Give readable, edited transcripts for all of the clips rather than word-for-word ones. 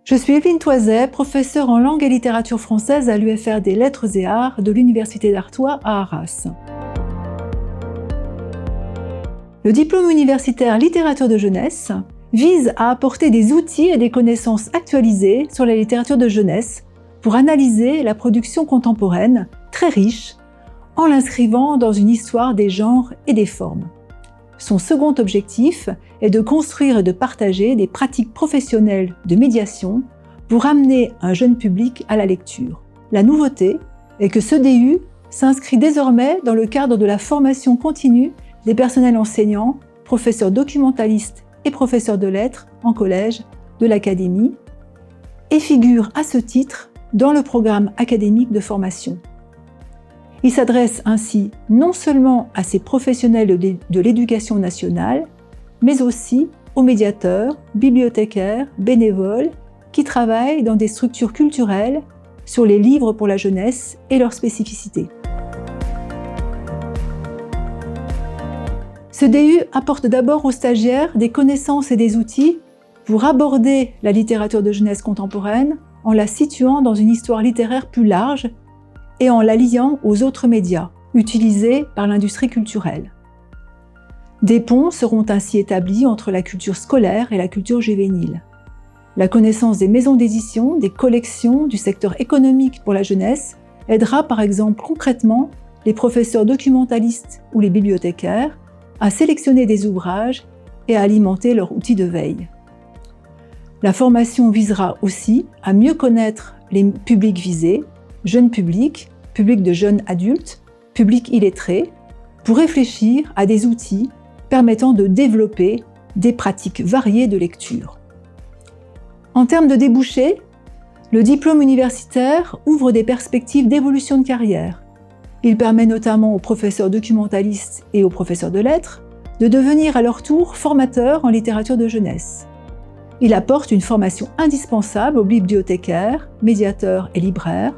Je suis Evelyne Toiset, professeure en langue et littérature française à l'UFR des Lettres et Arts de l'Université d'Artois à Arras. Le diplôme universitaire littérature de jeunesse vise à apporter des outils et des connaissances actualisées sur la littérature de jeunesse pour analyser la production contemporaine, très riche, en l'inscrivant dans une histoire des genres et des formes. Son second objectif est de construire et de partager des pratiques professionnelles de médiation pour amener un jeune public à la lecture. La nouveauté est que ce DU s'inscrit désormais dans le cadre de la formation continue des personnels enseignants, professeurs documentalistes et professeurs de lettres en collège de l'Académie et figure à ce titre dans le programme académique de formation. Il s'adresse ainsi non seulement à ces professionnels de l'éducation nationale, mais aussi aux médiateurs, bibliothécaires, bénévoles qui travaillent dans des structures culturelles sur les livres pour la jeunesse et leurs spécificités. Ce DU apporte d'abord aux stagiaires des connaissances et des outils pour aborder la littérature de jeunesse contemporaine en la situant dans une histoire littéraire plus large et en la liant aux autres médias utilisés par l'industrie culturelle. Des ponts seront ainsi établis entre la culture scolaire et la culture juvénile. La connaissance des maisons d'édition, des collections, du secteur économique pour la jeunesse aidera par exemple concrètement les professeurs documentalistes ou les bibliothécaires à sélectionner des ouvrages et à alimenter leur outil de veille. La formation visera aussi à mieux connaître les publics visés, jeunes publics, public de jeunes adultes, public illettré, pour réfléchir à des outils permettant de développer des pratiques variées de lecture. En termes de débouchés, le diplôme universitaire ouvre des perspectives d'évolution de carrière. Il permet notamment aux professeurs documentalistes et aux professeurs de lettres de devenir à leur tour formateurs en littérature de jeunesse. Il apporte une formation indispensable aux bibliothécaires, médiateurs et libraires,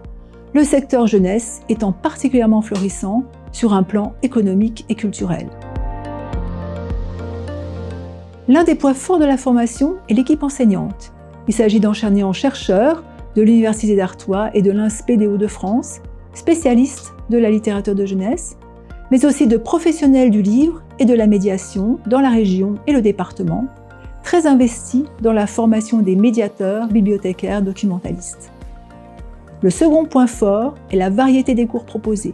le secteur jeunesse étant particulièrement florissant sur un plan économique et culturel. L'un des points forts de la formation est l'équipe enseignante. Il s'agit d'enseignants-chercheurs de l'Université d'Artois et de l'INSPE des Hauts-de-France, spécialistes de la littérature de jeunesse, mais aussi de professionnels du livre et de la médiation dans la région et le département, très investis dans la formation des médiateurs, bibliothécaires, documentalistes. Le second point fort est la variété des cours proposés.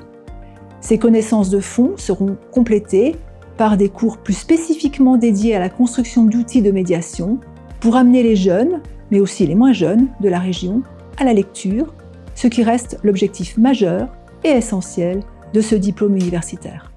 Ces connaissances de fond seront complétées par des cours plus spécifiquement dédiés à la construction d'outils de médiation pour amener les jeunes, mais aussi les moins jeunes de la région, à la lecture, ce qui reste l'objectif majeur et essentiel de ce diplôme universitaire.